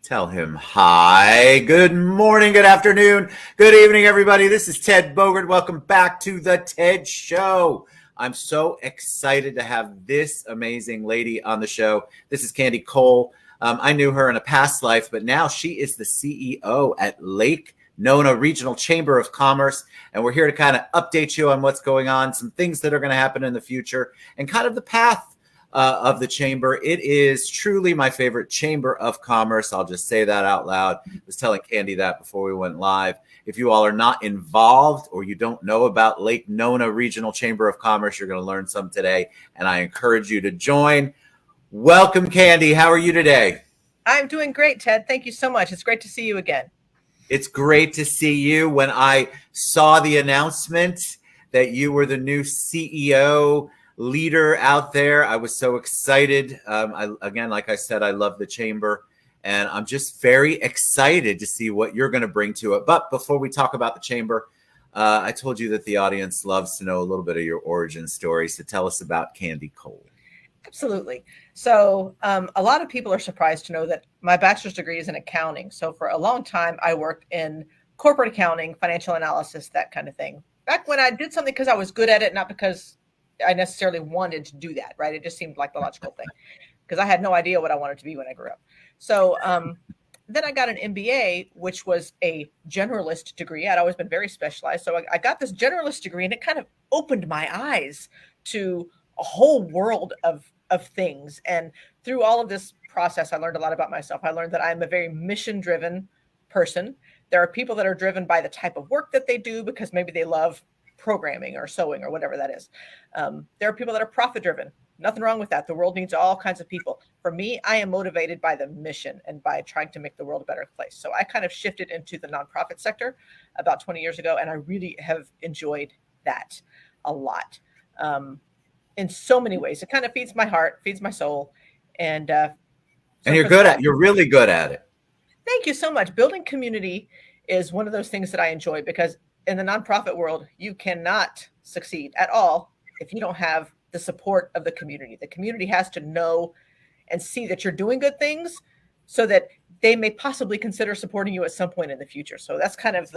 Tell him hi. Good morning, good afternoon, good evening, everybody. This is Ted Bogert. Welcome back to the Ted Show. I'm so excited to have this amazing lady on the show. This is Candy Cole. I knew her in a past life, but now she is the CEO at Lake Nona Regional Chamber of Commerce. And we're here to kind of update you on what's going on, some things that are going to happen in the future, and kind of the path of the chamber. It is truly my favorite chamber of commerce. I'll just say that out loud. I was telling Candy that before we went live. If you all are not involved or you don't know about Lake Nona Regional Chamber of Commerce, you're going to learn some today, and I encourage you to join. Welcome, Candy. How are you today? I'm doing great, Ted. Thank you so much. It's great to see you again. It's great to see you. When I saw the announcement that you were the new CEO leader out there, I was so excited. Again, like I said, I love the chamber, and I'm just very excited to see what you're going to bring to it. But before we talk about the chamber, I told you that the audience loves to know a little bit of your origin story. So tell us about Candy Cole. Absolutely. So a lot of people are surprised to know that my bachelor's degree is in accounting. So for a long time, I worked in corporate accounting, financial analysis, that kind of thing. Back when I did something because I was good at it, not because I necessarily wanted to do that, right? It just seemed like the logical thing because I had no idea what I wanted to be when I grew up. So then I got an MBA, which was a generalist degree. I'd always been very specialized. So I got this generalist degree, and it kind of opened my eyes to a whole world of things. And through all of this process, I learned a lot about myself. I learned that I'm a very mission-driven person. There are people that are driven by the type of work that they do because maybe they love programming or sewing or whatever that is. There are people that are profit-driven. Nothing wrong with that. The world needs all kinds of people. For me, I am motivated by the mission and by trying to make the world a better place. So I kind of shifted into the nonprofit sector about 20 years ago, and I really have enjoyed that a lot. In so many ways. It kind of feeds my heart, feeds my soul. And You're really good at it. Thank you so much. Building community is one of those things that I enjoy because in the nonprofit world, you cannot succeed at all if you don't have the support of the community. The community has to know and see that you're doing good things so that they may possibly consider supporting you at some point in the future. So that's kind of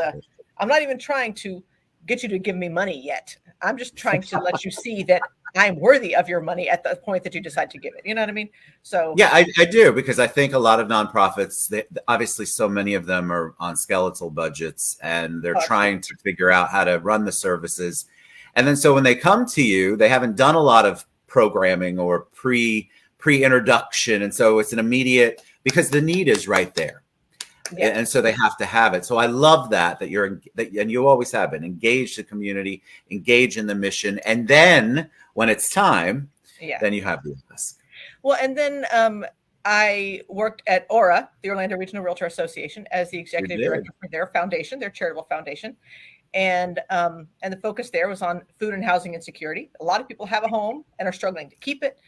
I'm not even trying to get you to give me money yet. I'm just trying to let you see that I'm worthy of your money at the point that you decide to give it. You know what I mean? So yeah, I do, because I think a lot of nonprofits, obviously so many of them are on skeletal budgets, and they're trying to figure out how to run the services. And then so when they come to you, they haven't done a lot of programming or pre-introduction. And so it's an immediate, because the need is right there. Yeah. And so they have to have it. So I love that and you always have been engaged the community, engage in the mission. And then when it's time, then you have the invest. Well, and then I worked at ORA, the Orlando Regional Realtor Association, as the executive director for their foundation, their charitable foundation. And the focus there was on food and housing insecurity. A lot of people have a home and are struggling to keep it.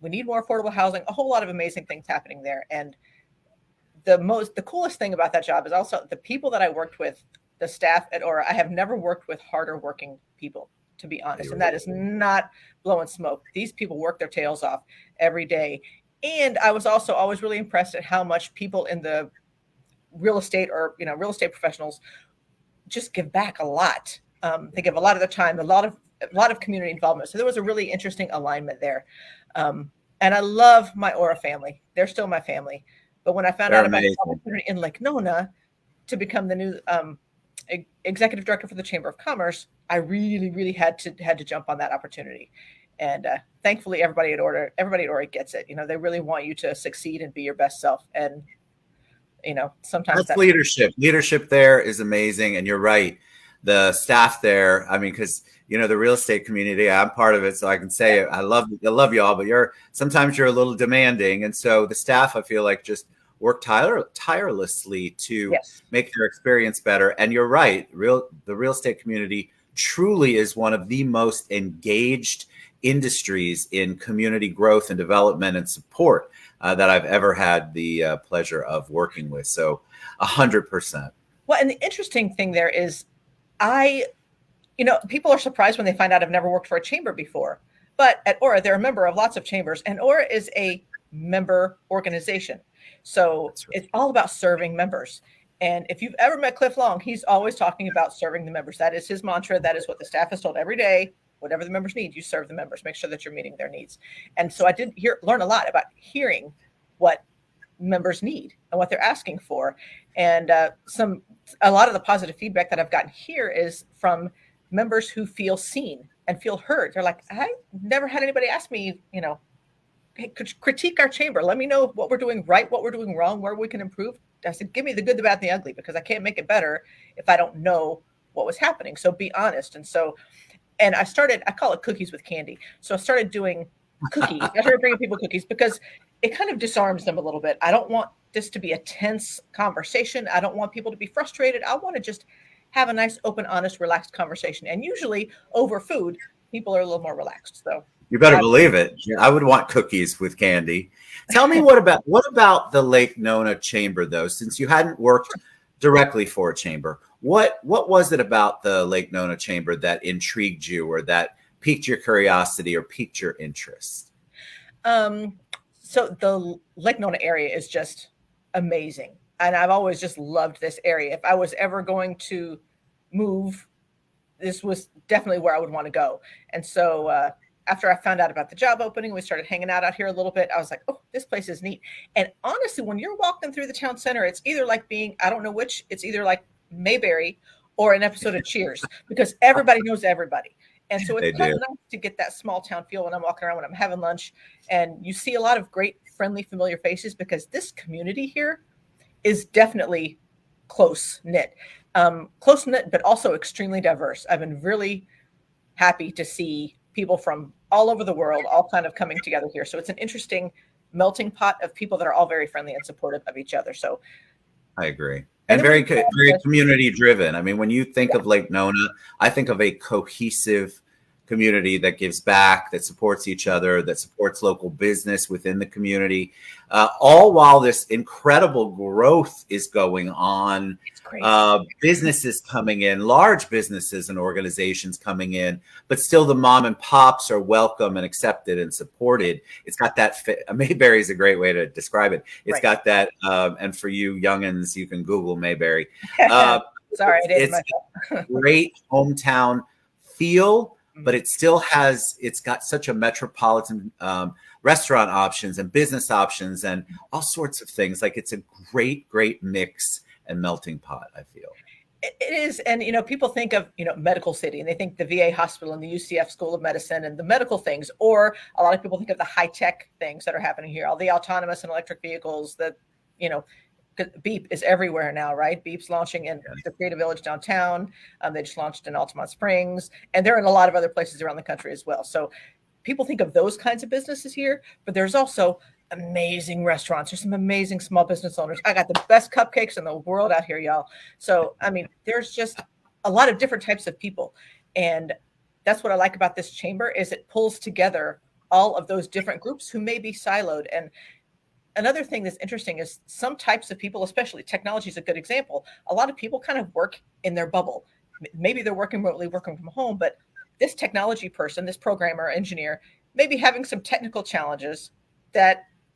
We need more affordable housing, a whole lot of amazing things happening there. And the coolest thing about that job is also the people that I worked with, the staff at ORA. I have never worked with harder working people, to be honest. And that is not blowing smoke. These people work their tails off every day. And I was also always really impressed at how much people in the real estate or, real estate professionals just give back a lot. They give a lot of their time, a lot of community involvement. So there was a really interesting alignment there. And I love my ORA family. They're still my family. But when I found out about the opportunity in Lake Nona to become the new executive director for the Chamber of Commerce, I really, really had to jump on that opportunity. And thankfully, everybody at ORA gets it. They really want you to succeed and be your best self. And sometimes that's leadership. Leadership there is amazing, and you're right. The staff there, I mean, because the real estate community, I'm part of it, so I can say I love y'all, but sometimes you're a little demanding, and so the staff, I feel like, just work tirelessly to make their experience better. And you're right, the real estate community truly is one of the most engaged industries in community growth and development and support that I've ever had the pleasure of working with. So 100%. Well, and the interesting thing there is people are surprised when they find out I've never worked for a chamber before. But at ORA, they're a member of lots of chambers, and ORA is a member organization. So That's right. it's all about serving members. And if you've ever met Cliff Long, he's always talking about serving the members. That is his mantra. That is what the staff is told every day. Whatever the members need, you serve the members. Make sure that you're meeting their needs. And so I did learn a lot about hearing what members need and what they're asking for. And a lot of the positive feedback that I've gotten here is from members who feel seen and feel heard. They're like, I never had anybody ask me, hey, critique our chamber. Let me know what we're doing right, what we're doing wrong, where we can improve. I said, give me the good, the bad, and the ugly, because I can't make it better if I don't know what was happening. So be honest. And I call it cookies with candy. So I started doing cookies. I started bringing people cookies because it kind of disarms them a little bit. I don't want this to be a tense conversation. I don't want people to be frustrated. I want to just have a nice, open, honest, relaxed conversation. And usually over food, people are a little more relaxed. So you better believe it. I would want cookies with candy. Tell me what about the Lake Nona Chamber, though, since you hadn't worked directly for a chamber? What was it about the Lake Nona Chamber that intrigued you, or that piqued your curiosity or piqued your interest? So the Lake Nona area is just amazing. And I've always just loved this area. If I was ever going to move, this was definitely where I would want to go. And so after I found out about the job opening, we started hanging out here a little bit. I was like, oh, this place is neat. And honestly, when you're walking through the town center, it's either like I don't know which, it's either like Mayberry or an episode of Cheers, because everybody knows everybody. And so it's kind of nice to get that small town feel when I'm walking around, when I'm having lunch, and you see a lot of great, friendly, familiar faces, because this community here is definitely close knit, but also extremely diverse. I've been really happy to see people from all over the world, all kind of coming together here. So it's an interesting melting pot of people that are all very friendly and supportive of each other. So I agree. And very community driven. I mean, when you think of Lake Nona, I think of a cohesive community that gives back, that supports each other, that supports local business within the community, all while this incredible growth is going on. Businesses coming in, large businesses and organizations coming in, but still the mom and pops are welcome and accepted and supported. It's got that Mayberry is a great way to describe it. It's got that, and for you youngins, you can Google Mayberry. Sorry, it's a great hometown feel, but it's got such a metropolitan restaurant options and business options and all sorts of things. Like, it's a great mix and melting pot, I feel. It is. And, people think of, medical city, and they think the VA hospital and the UCF School of Medicine and the medical things, or a lot of people think of the high tech things that are happening here, all the autonomous and electric vehicles that, Beep is everywhere now, right? Beep's launching in the Creative Village downtown. They just launched in Altamont Springs, and they're in a lot of other places around the country as well. So people think of those kinds of businesses here, but there's also amazing restaurants. There's some amazing small business owners. I got the best cupcakes in the world out here, y'all. So, I mean, there's just a lot of different types of people. And that's what I like about this chamber, is it pulls together all of those different groups who may be siloed. And another thing that's interesting is some types of people, especially technology is a good example. A lot of people kind of work in their bubble. Maybe they're working remotely, working from home, but this technology person, this programmer, engineer, may be having some technical challenges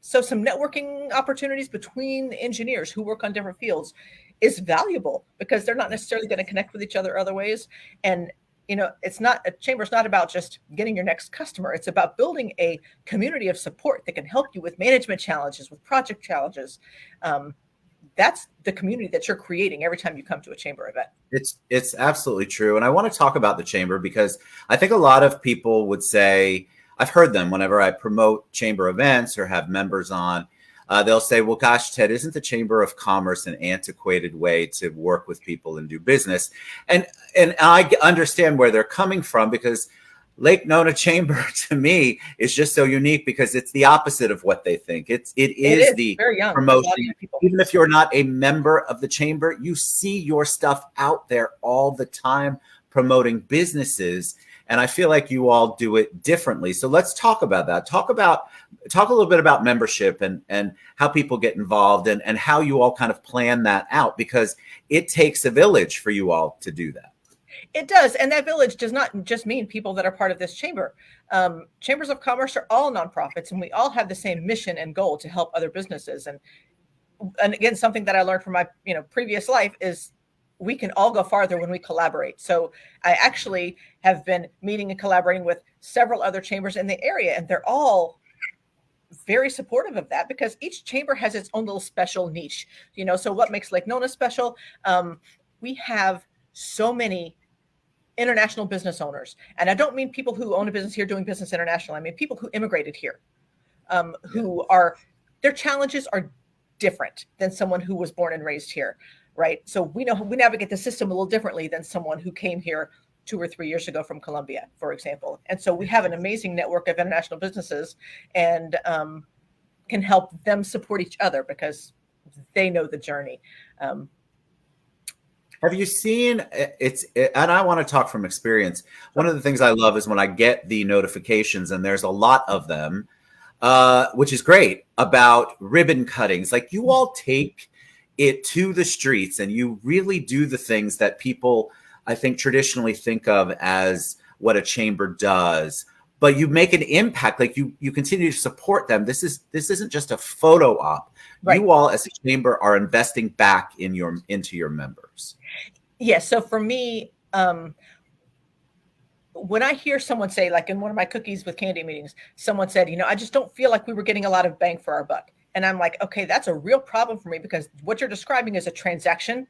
so some networking opportunities between engineers who work on different fields is valuable, because they're not necessarily going to connect with each other other ways. And, a chamber's not about just getting your next customer. It's about building a community of support that can help you with management challenges, with project challenges. That's the community that you're creating every time you come to a chamber event. It's absolutely true. And I want to talk about the chamber, because I think a lot of people would say, I've heard them whenever I promote chamber events or have members on, they'll say, well, gosh, Ted, isn't the Chamber of Commerce an antiquated way to work with people and do business? And I understand where they're coming from, because Lake Nona Chamber to me is just so unique, because it's the opposite of what they think. It is the very young promotion. Even if you're not a member of the chamber, you see your stuff out there all the time promoting businesses. And I feel like you all do it differently. So let's talk about that. Talk a little bit about membership and how people get involved, and how you all kind of plan that out, because it takes a village for you all to do that. It does. And that village does not just mean people that are part of this chamber. Chambers of commerce are all nonprofits, and we all have the same mission and goal to help other businesses. And and again, something that I learned from my previous life is we can all go farther when we collaborate. So I actually have been meeting and collaborating with several other chambers in the area, and they're all very supportive of that because each chamber has its own little special niche. So what makes Lake Nona special? We have so many international business owners, and I don't mean people who own a business here doing business international. I mean people who immigrated here, who are, their challenges are different than someone who was born and raised here, right? So we navigate the system a little differently than someone who came here 2 or 3 years ago from Colombia, for example. And so we have an amazing network of international businesses, and can help them support each other because they know the journey. Have you seen and I want to talk from experience. One of the things I love is when I get the notifications, and there's a lot of them, which is great, about ribbon cuttings. Like, you all take it to the streets and you really do the things that people, I think, traditionally think of as what a chamber does, but you make an impact. Like, you continue to support them. This isn't just a photo op. Right. You all as a chamber are investing back into your members. Yes. So for me, when I hear someone say, like in one of my cookies with candy meetings, someone said, I just don't feel like we were getting a lot of bang for our buck. And I'm like, okay, that's a real problem for me, because what you're describing is a transaction.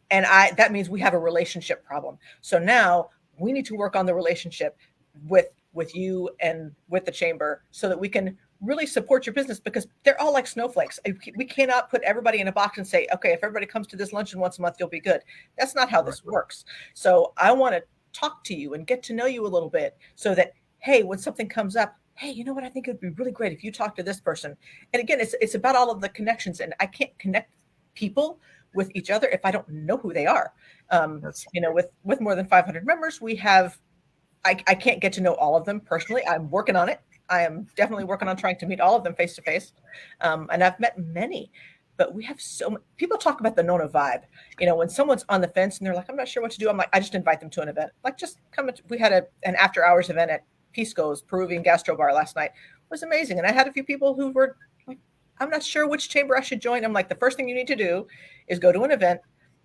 And that means we have a relationship problem. So now we need to work on the relationship with you and with the chamber so that we can really support your business, because they're all like snowflakes. We cannot put everybody in a box and say, okay, if everybody comes to this luncheon once a month, you'll be good. That's not how this works. So I want to talk to you and get to know you a little bit so that, hey, when something comes up, hey, you know what? I think it would be really great if you talk to this person. And again, it's about all of the connections, and I can't connect people with each other if I don't know who they are. With more than 500 members, I can't get to know all of them personally. I'm working on it. I am definitely working on trying to meet all of them face to face. And I've met many, but we have people talk about the Nona vibe. When someone's on the fence and they're like, I'm not sure what to do. I'm like, I just invite them to an event. Like, just come. We had an after hours event at Pisco's Peruvian Gastro Bar last night. It was amazing. And I had a few people who were like, I'm not sure which chamber I should join. I'm like, the first thing you need to do is go to an event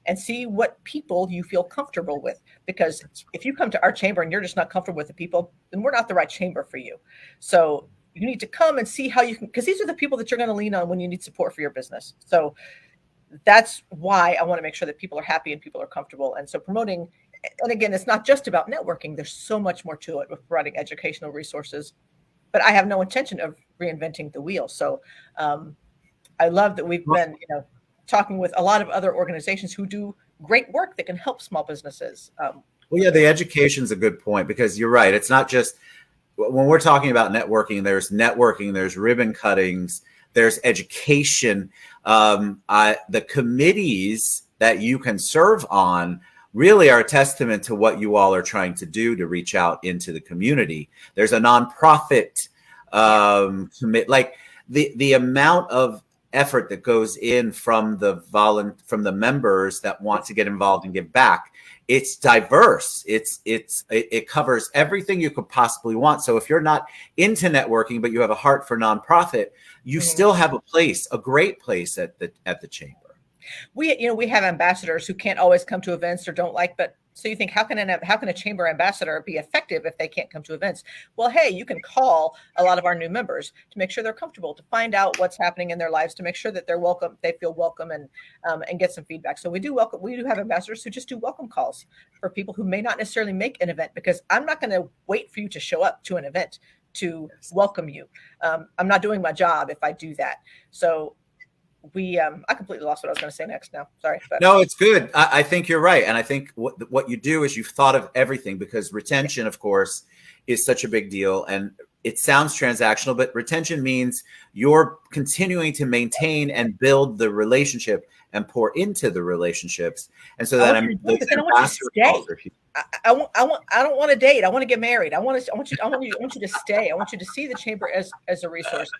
and see what people you feel comfortable with. Because if you come to our chamber and you're just not comfortable with the people, then we're not the right chamber for you. So you need to come and see how you can, because these are the people that you're going to lean on when you need support for your business. So that's why I want to make sure that people are happy and people are comfortable. And so promoting, and again, it's not just about networking. There's so much more to it with providing educational resources, but I have no intention of reinventing the wheel. So I love that we've been, talking with a lot of other organizations who do great work that can help small businesses. Well, yeah, the education's a good point, because you're right. It's not just, when we're talking about networking, there's ribbon cuttings, there's education. The committees that you can serve on really are a testament to what you all are trying to do to reach out into the community. There's a nonprofit commit, like the amount of effort that goes in from the members that want to get involved and give back. It's diverse. It covers everything you could possibly want. So if you're not into networking, but you have a heart for nonprofit, you still have a great place at the chamber. We have ambassadors who can't always come to events or don't like, but so you think, how can a chamber ambassador be effective if they can't come to events? Well, hey, you can call a lot of our new members to make sure they're comfortable, to find out what's happening in their lives, to make sure that they're welcome, they feel welcome, and get some feedback. So we do have ambassadors who just do welcome calls for people who may not necessarily make an event, because I'm not going to wait for you to show up to an event to welcome you. I'm not doing my job if I do that. So I completely lost what I was going to say next now. Sorry. But. No, it's good. I think you're right. And I think what you do is you've thought of everything, because retention, of course, is such a big deal. And it sounds transactional, but retention means you're continuing to maintain and build the relationship and pour into the relationships. And so that I don't want to date. I want to get married. I want you to stay. I want you to see the chamber as a resource.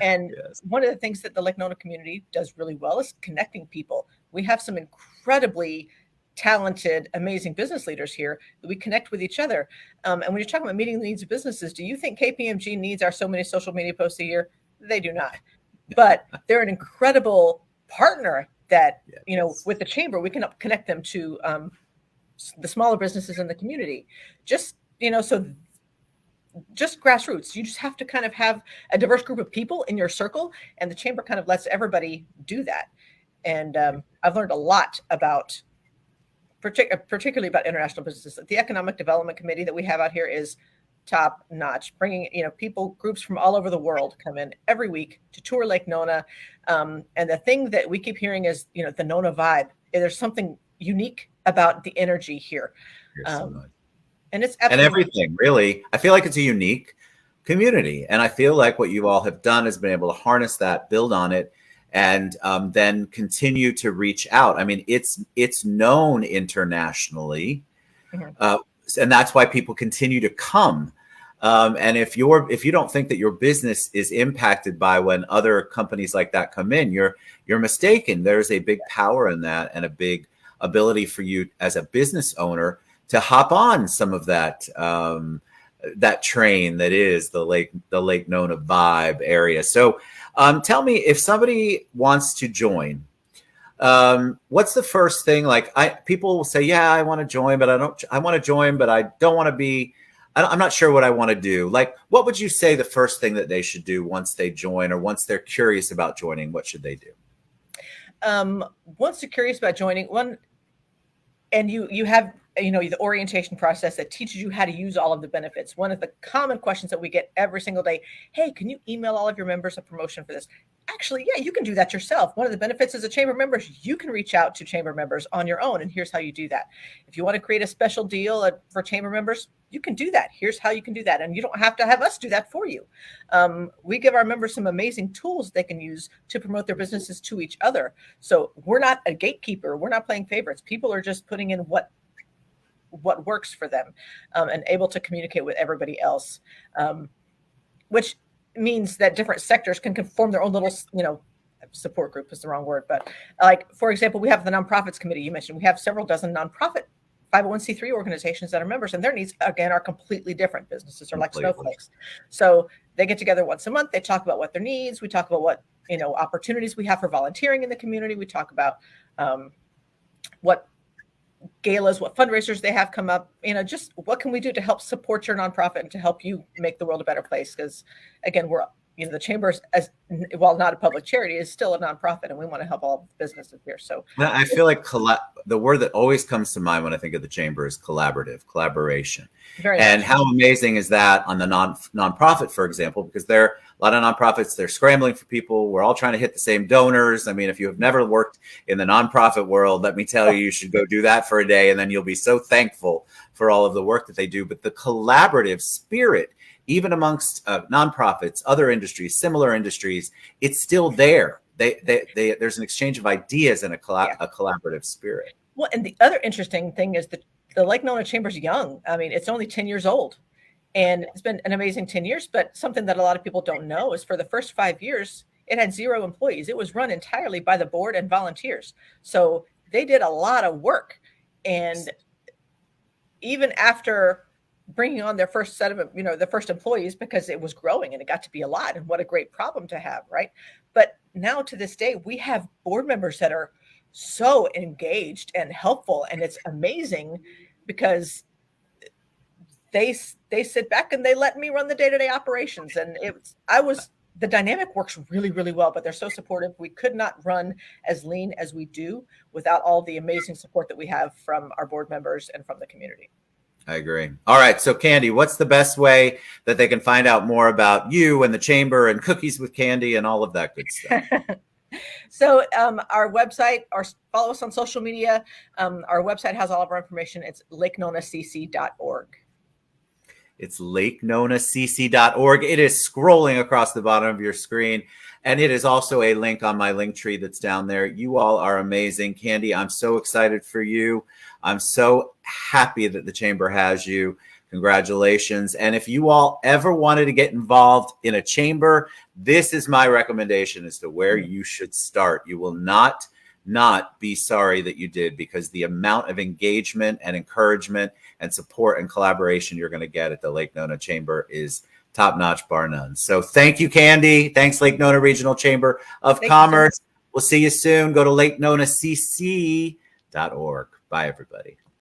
And one of the things that the Lake Nona community does really well is connecting people. We have some incredibly talented, amazing business leaders here that we connect with each other. And when you're talking about meeting the needs of businesses, do you think KPMG needs our so many social media posts a year? They do not. But they're an incredible partner that, Yes. with the chamber, we can help connect them to the smaller businesses in the community. Just, so just grassroots. You just have to kind of have a diverse group of people in your circle, and the chamber kind of lets everybody do that. And I've learned a lot about, particularly about international businesses. The Economic Development Committee that we have out here is top notch, bringing, people, groups from all over the world come in every week to tour Lake Nona. And the thing that we keep hearing is, the Nona vibe. There's something unique about the energy here. And it's and everything, really. I feel like it's a unique community. And I feel like what you all have done has been able to harness that, build on it, and then continue to reach out. I mean, it's known internationally. Mm-hmm. And that's why people continue to come. And if you don't think that your business is impacted by when other companies like that come in, you're mistaken. There's a big power in that, and a big ability for you as a business owner to hop on some of that that train that is the Lake Nona vibe area. So tell me, if somebody wants to join, what's the first thing? Like, people will say, yeah, I want to join, but I want to join, but I don't want to be, I'm not sure what I want to do. Like, what would you say the first thing that they should do once they join, or once they're curious about joining? What should they do? Once you're curious about joining, and you have, the orientation process that teaches you how to use all of the benefits. One of the common questions that we get every single day: hey, can you email all of your members a promotion for this? Actually, yeah, you can do that yourself. One of the benefits as a chamber member is you can reach out to chamber members on your own, and here's how you do that. If you want to create a special deal for chamber members, you can do that. Here's how you can do that, and you don't have to have us do that for you. We give our members some amazing tools they can use to promote their businesses to each other. So we're not a gatekeeper. We're not playing favorites. People are just putting in what works for them, and able to communicate with everybody else, which means that different sectors can form their own little, support group is the wrong word. But like, for example, we have the nonprofits committee you mentioned. We have several dozen nonprofit 501c3 organizations that are members, and their needs, again, are completely different. Businesses are like snowflakes. So they get together once a month. They talk about what their needs. We talk about what, opportunities we have for volunteering in the community. We talk about what galas, what fundraisers they have come up, just what can we do to help support your nonprofit and to help you make the world a better place? Because again, we're, the chamber, as while not a public charity, is still a nonprofit, and we want to help all businesses here. So I feel like the word that always comes to mind when I think of the chamber is collaboration. And how amazing is that on the nonprofit, for example, because there are a lot of nonprofits, they're scrambling for people. We're all trying to hit the same donors. I mean, if you have never worked in the nonprofit world, let me tell you, you should go do that for a day, and then you'll be so thankful for all of the work that they do. But the collaborative spirit, even amongst nonprofits, other industries, similar industries, it's still there. There's an exchange of ideas and a collaborative spirit. Well, and the other interesting thing is that the Lake Nona Chamber is young. I mean, it's only 10 years old, and it's been an amazing 10 years. But something that a lot of people don't know is for the first 5 years, it had 0 employees. It was run entirely by the board and volunteers. So they did a lot of work. And even after bringing on their first set of, the first employees, because it was growing and it got to be a lot, and what a great problem to have, right? But now to this day, we have board members that are so engaged and helpful, and it's amazing because they sit back and they let me run the day-to-day operations. And the dynamic works really, really well, but they're so supportive. We could not run as lean as we do without all the amazing support that we have from our board members and from the community. I agree. All right. So Candy, what's the best way that they can find out more about you and the chamber and Cookies with Candy and all of that good stuff? So our website, or follow us on social media. Our website has all of our information. It's lakenonacc.org. It's lakenonacc.org. It is scrolling across the bottom of your screen. And it is also a link on my link tree that's down there. You all are amazing. Candy, I'm so excited for you. I'm so happy that the chamber has you. Congratulations. And if you all ever wanted to get involved in a chamber, this is my recommendation as to where you should start. You will not be sorry that you did, because the amount of engagement and encouragement and support and collaboration you're going to get at the Lake Nona Chamber is top-notch, bar none. So thank you, Candy. Thanks, Lake Nona Regional Chamber of Commerce. We'll see you soon. Go to lakenonacc.org. Bye, everybody.